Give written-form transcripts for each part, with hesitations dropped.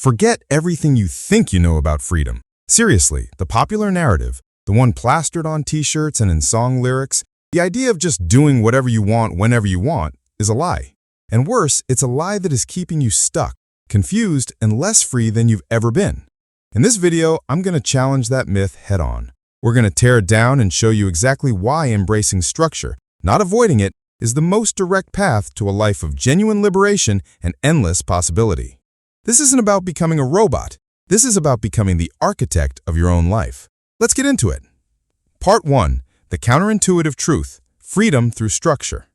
Forget everything you think you know about freedom. Seriously, the popular narrative, the one plastered on t-shirts and in song lyrics, the idea of just doing whatever you want whenever you want, is a lie. And worse, it's a lie that is keeping you stuck, confused, and less free than you've ever been. In this video, I'm going to challenge that myth head-on. We're going to tear it down and show you exactly why embracing structure, not avoiding it, is the most direct path to a life of genuine liberation and endless possibility. This isn't about becoming a robot. This is about becoming the architect of your own life. Let's get into it. Part 1. The counterintuitive truth, freedom through structure.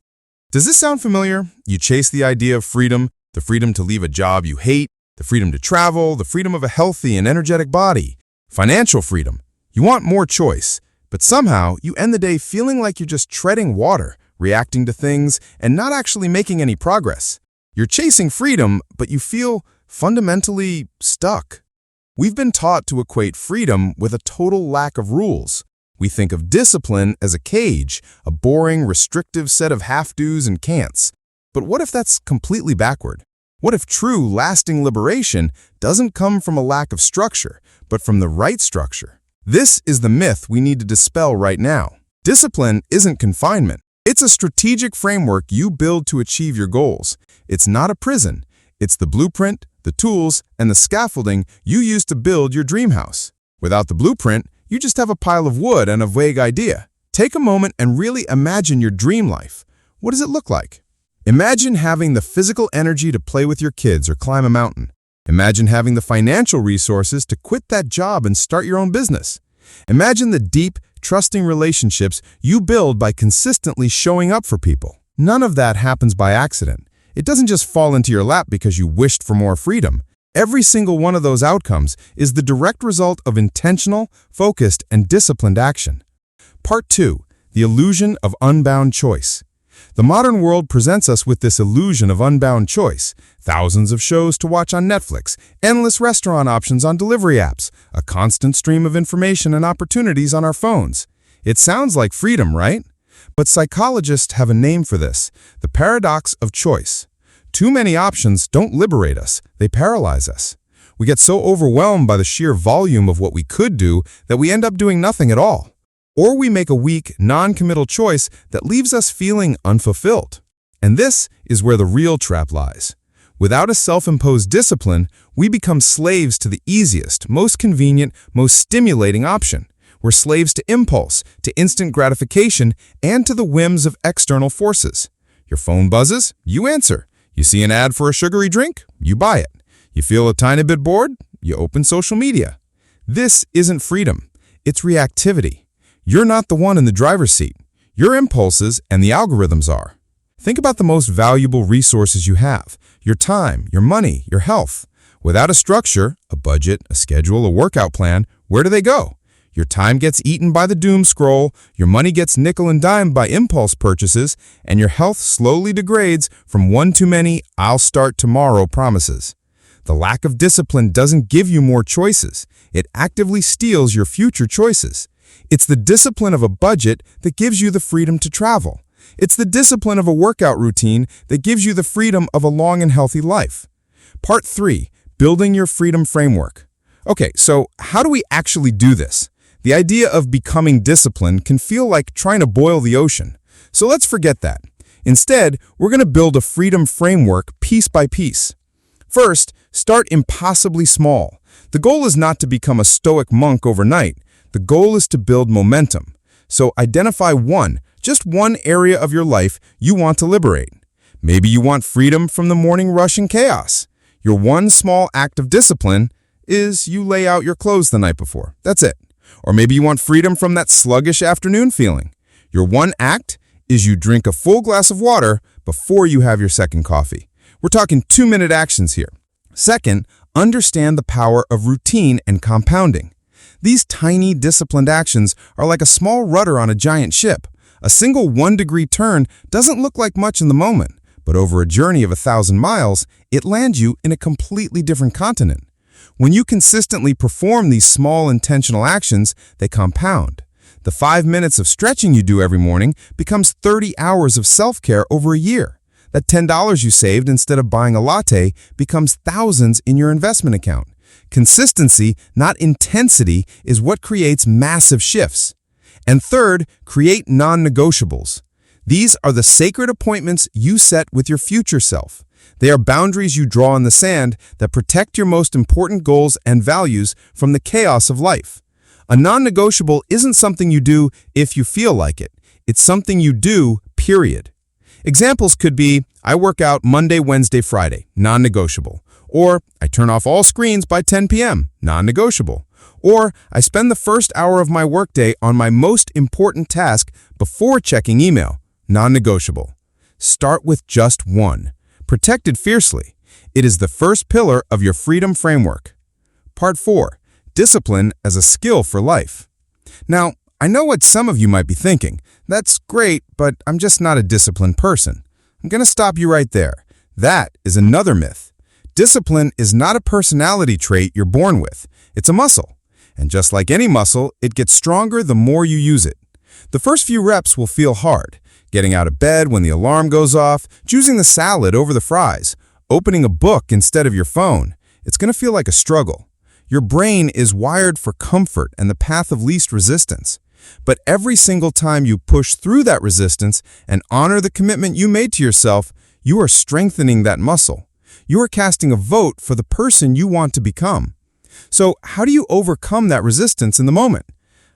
Does this sound familiar? You chase the idea of freedom, the freedom to leave a job you hate, the freedom to travel, the freedom of a healthy and energetic body, financial freedom. You want more choice, but somehow you end the day feeling like you're just treading water, reacting to things, and not actually making any progress. You're chasing freedom, but you feel fundamentally stuck. We've been taught to equate freedom with a total lack of rules. We think of discipline as a cage, a boring, restrictive set of have-dos and can'ts. But what if that's completely backward? What if true, lasting liberation doesn't come from a lack of structure, but from the right structure? This is the myth we need to dispel right now. Discipline isn't confinement. It's a strategic framework you build to achieve your goals. It's not a prison. It's the blueprint, the tools, and the scaffolding you use to build your dream house. Without the blueprint, you just have a pile of wood and a vague idea. Take a moment and really imagine your dream life. What does it look like? Imagine having the physical energy to play with your kids or climb a mountain. Imagine having the financial resources to quit that job and start your own business. Imagine the deep, trusting relationships you build by consistently showing up for people. None of that happens by accident. It doesn't just fall into your lap because you wished for more freedom. Every single one of those outcomes is the direct result of intentional, focused, and disciplined action. Part 2. The illusion of unbound choice. The modern world presents us with this illusion of unbound choice. Thousands of shows to watch on Netflix, endless restaurant options on delivery apps, a constant stream of information and opportunities on our phones. It sounds like freedom, right? But psychologists have a name for this, the paradox of choice. Too many options don't liberate us, they paralyze us. We get so overwhelmed by the sheer volume of what we could do that we end up doing nothing at all. Or we make a weak, non-committal choice that leaves us feeling unfulfilled. And this is where the real trap lies. Without a self-imposed discipline, we become slaves to the easiest, most convenient, most stimulating option. We're slaves to impulse, to instant gratification, and to the whims of external forces. Your phone buzzes, you answer. You see an ad for a sugary drink, you buy it. You feel a tiny bit bored, you open social media. This isn't freedom, it's reactivity. You're not the one in the driver's seat. Your impulses and the algorithms are. Think about the most valuable resources you have, your time, your money, your health. Without a structure, a budget, a schedule, a workout plan, where do they go? Your time gets eaten by the doom scroll, your money gets nickel and dimed by impulse purchases, and your health slowly degrades from one too many "I'll start tomorrow" promises. The lack of discipline doesn't give you more choices. It actively steals your future choices. It's the discipline of a budget that gives you the freedom to travel. It's the discipline of a workout routine that gives you the freedom of a long and healthy life. Part 3. Building your freedom framework. Okay, so how do we actually do this? The idea of becoming disciplined can feel like trying to boil the ocean. So let's forget that. Instead, we're going to build a freedom framework piece by piece. First, start impossibly small. The goal is not to become a stoic monk overnight. The goal is to build momentum. So identify just one area of your life you want to liberate. Maybe you want freedom from the morning rush and chaos. Your one small act of discipline is you lay out your clothes the night before. That's it. Or maybe you want freedom from that sluggish afternoon feeling. Your one act is you drink a full glass of water before you have your second coffee. We're talking 2-minute actions here. Second, understand the power of routine and compounding. These tiny, disciplined actions are like a small rudder on a giant ship. A single 1-degree turn doesn't look like much in the moment, but over a journey of 1,000 miles, it lands you in a completely different continent. When you consistently perform these small intentional actions, they compound. The 5 minutes of stretching you do every morning becomes 30 hours of self-care over a year. That $10 you saved instead of buying a latte becomes thousands in your investment account. Consistency, not intensity, is what creates massive shifts. And third, create non-negotiables. These are the sacred appointments you set with your future self. They are boundaries you draw in the sand that protect your most important goals and values from the chaos of life. A non-negotiable isn't something you do if you feel like it. It's something you do, period. Examples could be, I work out Monday, Wednesday, Friday, non-negotiable. Or, I turn off all screens by 10 p.m., non-negotiable. Or, I spend the first hour of my workday on my most important task before checking email, non-negotiable. Start with just one. Protect it fiercely. It is the first pillar of your freedom framework. Part 4. Discipline as a skill for life. Now, I know what some of you might be thinking. That's great, but I'm just not a disciplined person. I'm going to stop you right there. That is another myth. Discipline is not a personality trait you're born with. It's a muscle. And just like any muscle, it gets stronger the more you use it. The first few reps will feel hard. Getting out of bed when the alarm goes off, choosing the salad over the fries, opening a book instead of your phone. It's going to feel like a struggle. Your brain is wired for comfort and the path of least resistance. But every single time you push through that resistance and honor the commitment you made to yourself, you are strengthening that muscle. You are casting a vote for the person you want to become. So how do you overcome that resistance in the moment?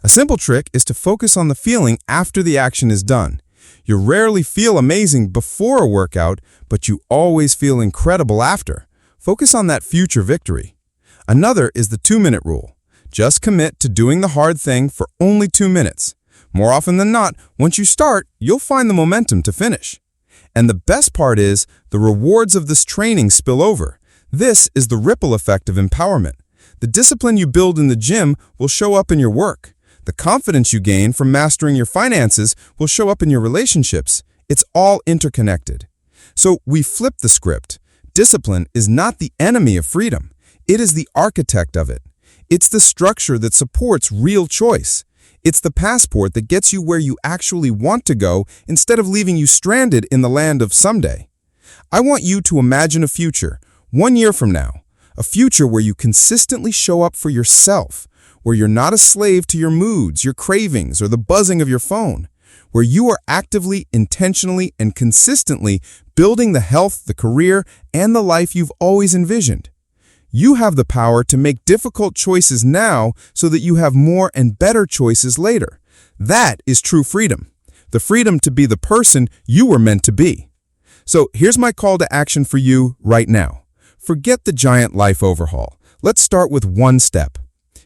A simple trick is to focus on the feeling after the action is done. You rarely feel amazing before a workout, but you always feel incredible after. Focus on that future victory. Another is the 2-minute rule. Just commit to doing the hard thing for only 2 minutes. More often than not, once you start, you'll find the momentum to finish. And the best part is, the rewards of this training spill over. This is the ripple effect of empowerment. The discipline you build in the gym will show up in your work. The confidence you gain from mastering your finances will show up in your relationships. It's all interconnected. So we flip the script. Discipline is not the enemy of freedom. It is the architect of it. It's the structure that supports real choice. It's the passport that gets you where you actually want to go instead of leaving you stranded in the land of someday. I want you to imagine a future, 1 year from now, a future where you consistently show up for yourself, where you're not a slave to your moods, your cravings, or the buzzing of your phone, where you are actively, intentionally, and consistently building the health, the career, and the life you've always envisioned. You have the power to make difficult choices now so that you have more and better choices later. That is true freedom. The freedom to be the person you were meant to be. So here's my call to action for you right now. Forget the giant life overhaul. Let's start with one step.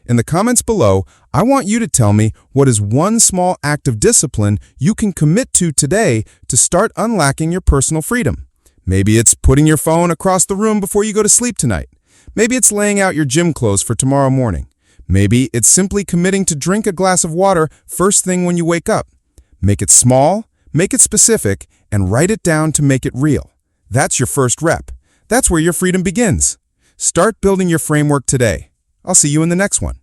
In the comments below, I want you to tell me what is one small act of discipline you can commit to today to start unlocking your personal freedom. Maybe it's putting your phone across the room before you go to sleep tonight. Maybe it's laying out your gym clothes for tomorrow morning. Maybe it's simply committing to drink a glass of water first thing when you wake up. Make it small, make it specific, and write it down to make it real. That's your first rep. That's where your freedom begins. Start building your framework today. I'll see you in the next one.